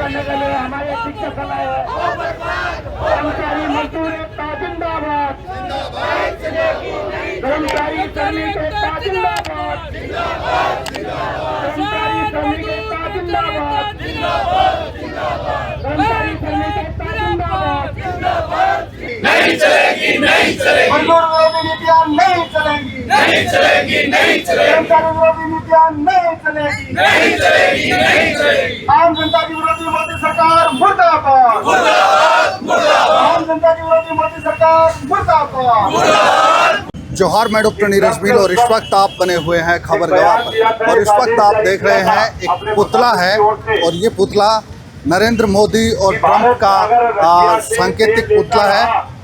करने के लिए हमारे शिक्षक कर्मचारी मजदूर एकता जिंदाबाद, कर्मचारी श्रमिक एकता जिंदाबाद, कर्मचारी श्रमिक एकता जिंदाबाद, कर्मचारी श्रमिक एकता जिंदाबाद। नहीं चलेगी, नहीं चलेगी, मजदूर विरोधी नीतियां नहीं चलेंगी, नहीं चलेगी, नहीं चलेगी, कर्मचारी विरोधी नीतियां नहीं चलेगी, नहीं चलेगी, नहीं चलेगी। आम जनता की विरोधी मोदी सरकार मुर्दाबाद, मुर्दाबाद, मुर्दाबाद, आम जनता की विरोधी मोदी सरकार मुर्दाबाद। मुर्दाबाद। जोहार, मैं डॉक्टर नीरज भील और इस वक्त आप बने हुए हैं खबर गवाह पर और इस वक्त आप देख रहे हैं एक पुतला है और ये पुतला नरेंद्र मोदी और ट्रंप का सांकेतिक पुतला है।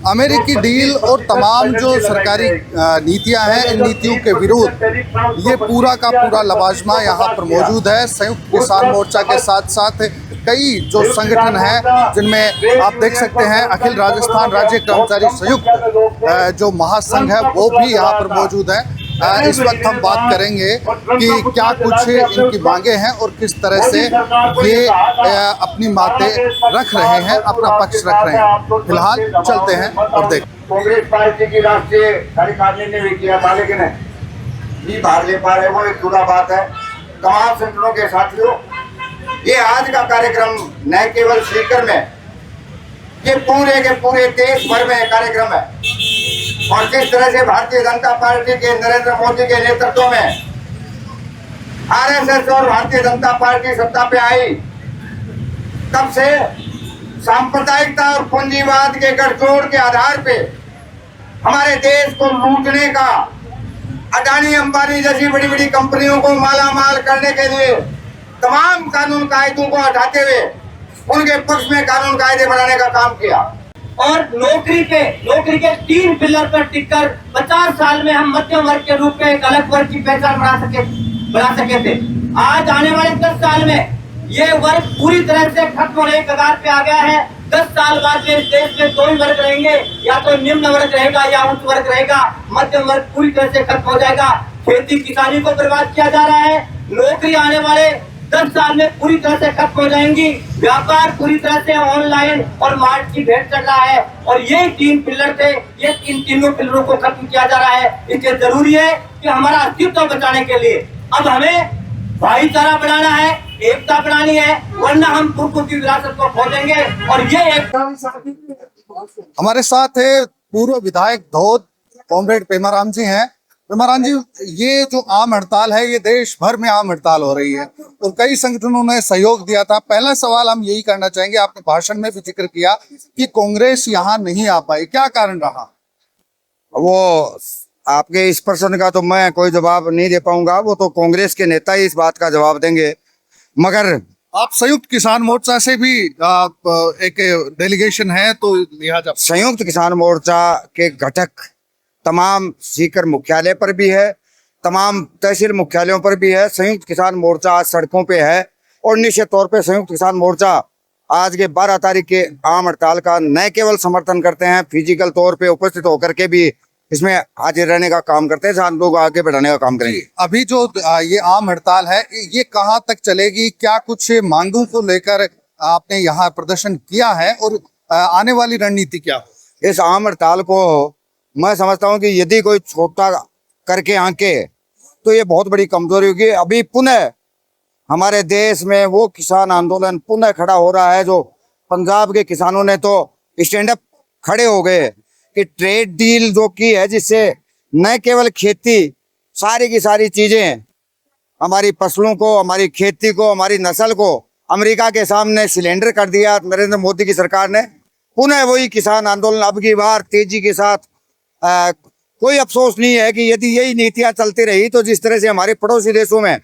अमेरिकी डील और तमाम जो सरकारी नीतियां हैं, इन नीतियों के विरुद्ध ये पूरा का पूरा लवाजमा यहाँ पर मौजूद है। संयुक्त किसान मोर्चा के साथ साथ कई जो संगठन हैं जिनमें आप देख सकते हैं अखिल राजस्थान राज्य कर्मचारी संयुक्त जो महासंघ है वो भी यहाँ पर मौजूद है। इस वक्त हम बात करेंगे कि क्या कुछ इनकी मांगे हैं और किस तरह से ये अपनी बातें रख रहे हैं, अपना पक्ष रख रहे हैं। फिलहाल चलते हैं और देखते हैं। कांग्रेस पार्टी की राष्ट्रीय कार्यकारिणी ने भी किया था, लेकिन नहीं भाग ले पा रहे, वो एक बुरा बात है। तमाम संगठनों के साथियों, ये आज का कार्यक्रम न केवल सीकर में, ये पूरे के पूरे देश भर में कार्यक्रम है। और जिस तरह से भारतीय जनता पार्टी के नरेंद्र मोदी के नेतृत्व में आरएसएस और भारतीय जनता पार्टी सत्ता पे आई, तब से सांप्रदायिकता और पूंजीवाद के गठजोड़ के आधार पे हमारे देश को लूटने का, अडानी अंबानी जैसी बड़ी बड़ी कंपनियों को मालामाल करने के लिए तमाम कानून कायदों को हटाते हुए उनके पक्ष में कानून कायदे बनाने का काम किया। और नौकरी के 3 पिलर पर टिककर 50 साल में हम मध्यम वर्ग के रूप में एक अलग वर्ग की पहचान बना सके थे। आज आने वाले 10 साल में ये वर्ग पूरी तरह से खत्म होने के कगार पे आ गया है। 10 साल बाद में इस देश में 2 ही वर्ग रहेंगे, या तो निम्न वर्ग रहेगा या उच्च वर्ग रहेगा। मध्यम वर्ग पूरी तरह से खत्म हो जाएगा। खेती किसानी को बर्बाद किया जा रहा है। नौकरी आने वाले 10 साल में पूरी तरह से खत्म हो जाएंगी। व्यापार पूरी तरह से ऑनलाइन और मार्ट की भेंट चल रहा है। और ये 3 पिलर थे, ये इन तीनों पिलरों को खत्म किया जा रहा है। इसलिए जरूरी है कि हमारा अस्तित्व बचाने के लिए अब हमें भाईचारा बढ़ाना है, एकता बढ़ानी है, वरना हम पूर्व की विरासत को खो देंगे। और ये एक हमारे साथ है पूर्व विधायक धौद कॉमरेड पेमाराम जी हैं। पेमाराम जी, ये जो आम हड़ताल है ये देश भर में आम हड़ताल हो रही है और कई संगठनों ने सहयोग दिया था। पहला सवाल हम यही करना चाहेंगे, आपने भाषण में भी जिक्र किया कि कांग्रेस यहाँ नहीं आ पाई, क्या कारण रहा? वो आपके इस प्रश्न का तो मैं कोई जवाब नहीं दे पाऊंगा, वो तो कांग्रेस के नेता ही इस बात का जवाब देंगे। मगर आप संयुक्त किसान मोर्चा से भी एक डेलीगेशन है, तो लिहाजा संयुक्त किसान मोर्चा के घटक तमाम सीकर मुख्यालय पर भी है, तमाम तहसील मुख्यालयों पर भी है। संयुक्त किसान मोर्चा आज सड़कों पे है और निश्चित तौर पे संयुक्त किसान मोर्चा आज के 12 तारीख के आम हड़ताल का न केवल समर्थन करते हैं, फिजिकल तौर पे उपस्थित होकर के भी इसमें हाजिर रहने का काम करते हैं, साथ लोग आगे बढ़ाने का काम करेंगे। अभी जो ये आम हड़ताल है ये कहाँ तक चलेगी? क्या कुछ मांगों को लेकर आपने यहाँ प्रदर्शन किया है और आने वाली रणनीति क्या हो? इस आम हड़ताल को मैं समझता हूँ कि यदि कोई छोटा करके आंके तो ये बहुत बड़ी कमजोरी होगी। अभी पुनः हमारे देश में वो किसान आंदोलन पुनः खड़ा हो रहा है, जो पंजाब के किसानों ने तो स्टैंड अप खड़े हो गए कि ट्रेड डील जो की है, जिससे न केवल खेती, सारी की सारी चीजें, हमारी फसलों को, हमारी खेती को, हमारी नस्ल को अमेरिका के सामने सिलेंडर कर दिया नरेंद्र मोदी की सरकार ने। पुनः वही किसान आंदोलन अब की बार तेजी के साथ कोई अफसोस नहीं है कि यदि यही नीतियां चलती रही तो जिस तरह से हमारे पड़ोसी देशों में,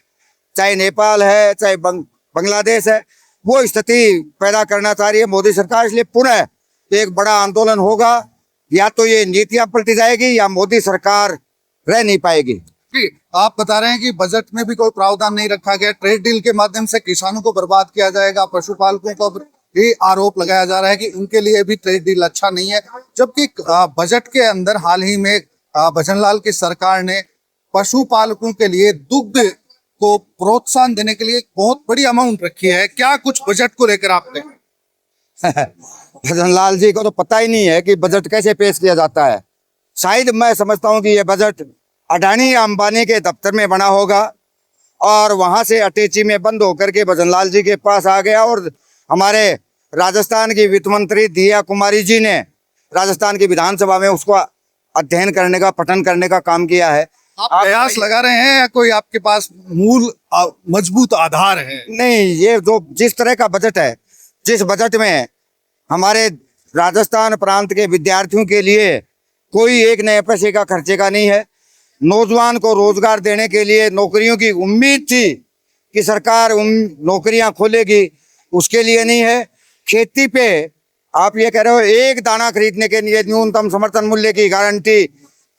चाहे नेपाल है, चाहे बांग्लादेश है, वो स्थिति पैदा करना चाह रही है मोदी सरकार। इसलिए पुनः एक बड़ा आंदोलन होगा, या तो ये नीतियां पलटी जाएगी या मोदी सरकार रह नहीं पाएगी। आप बता रहे हैं कि बजट में भी कोई प्रावधान नहीं रखा गया, ट्रेड डील के माध्यम से किसानों को बर्बाद किया जाएगा, पशुपालकों को ये आरोप लगाया जा रहा है कि उनके लिए भी ट्रेड डील अच्छा नहीं है। जबकि बजट के अंदर हाल ही में भजनलाल की सरकार ने पशुपालकों के लिए दुग्ध को प्रोत्साहन देने के लिए बहुत बड़ी अमाउंट रखी है। क्या कुछ बजट को लेकर आपने? भजनलाल जी को तो पता ही नहीं है कि बजट कैसे पेश किया जाता है। शायद मैं समझता हूँ कि ये बजट अडानी अंबानी के दफ्तर में बना होगा और वहां से अटैची में बंद होकर के भजनलाल जी के पास आ गया और हमारे राजस्थान की वित्त मंत्री दिया कुमारी जी ने राजस्थान की विधानसभा में उसको अध्ययन करने का, पठन करने का काम किया है। आप प्रयास लगा रहे हैं या कोई आपके पास मूल मजबूत आधार है? नहीं, ये जो जिस तरह का बजट है, जिस बजट में हमारे राजस्थान प्रांत के विद्यार्थियों के लिए कोई एक नए पैसे का खर्चे का नहीं है। नौजवान को रोजगार देने के लिए नौकरियों की उम्मीद थी कि सरकार नौकरियां खोलेगी, उसके लिए नहीं है। खेती पे आप ये कह रहे हो एक दाना खरीदने के लिए न्यूनतम समर्थन मूल्य की गारंटी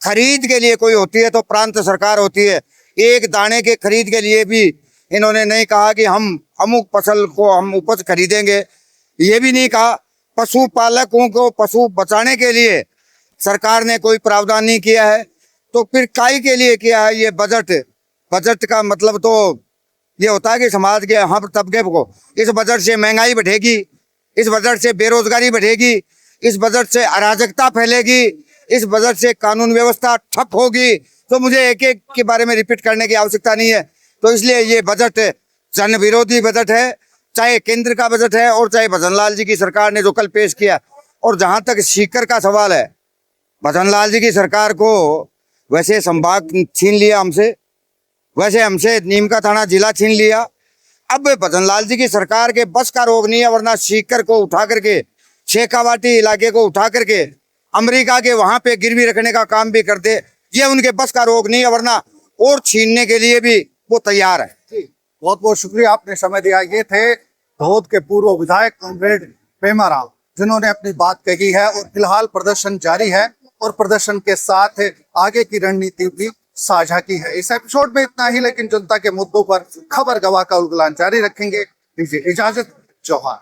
खरीद के लिए कोई होती है तो प्रांत सरकार होती है। एक दाने के खरीद के लिए भी इन्होंने नहीं कहा कि हम अमुक फसल को हम उपज खरीदेंगे। ये भी नहीं कहा। पशुपालकों को पशु बचाने के लिए सरकार ने कोई प्रावधान नहीं किया है, तो फिर काई के लिए किया है ये बजट? बजट का मतलब तो ये होता है कि समाज के हर तबके को इस बजट से महंगाई बढ़ेगी, इस बजट से बेरोजगारी बढ़ेगी, इस बजट से अराजकता फैलेगी, इस बजट से कानून व्यवस्था ठप होगी। तो मुझे एक एक के बारे में रिपीट करने की आवश्यकता नहीं है। तो इसलिए ये बजट जन विरोधी बजट है, चाहे केंद्र का बजट है और चाहे भजनलाल जी की सरकार ने जो कल पेश किया। और जहां तक सीकर का सवाल है, भजनलाल जी की सरकार को वैसे संभाग छीन लिया हमसे, वैसे हमसे नीम का थाना जिला छीन लिया। अब भजनलाल जी की सरकार के बस का रोग नहीं है, वरना सीकर को उठा करके, शेखावाटी इलाके को उठा करके अमेरिका के वहां पे गिरवी रखने का काम भी करते। ये उनके बस का रोग नहीं है, वरना और छीनने के लिए भी वो तैयार है। बहुत बहुत शुक्रिया, आपने समय दिया। ये थे धोद के पूर्व विधायक कॉमरेड पेमा राव, जिन्होंने अपनी बात कही है और फिलहाल प्रदर्शन जारी है और प्रदर्शन के साथ आगे की रणनीति भी साझा की है। इस एपिसोड में इतना ही, लेकिन जनता के मुद्दों पर खबर गवाह का उलगलान जारी रखेंगे। दीजिए इजाजत, जोहार।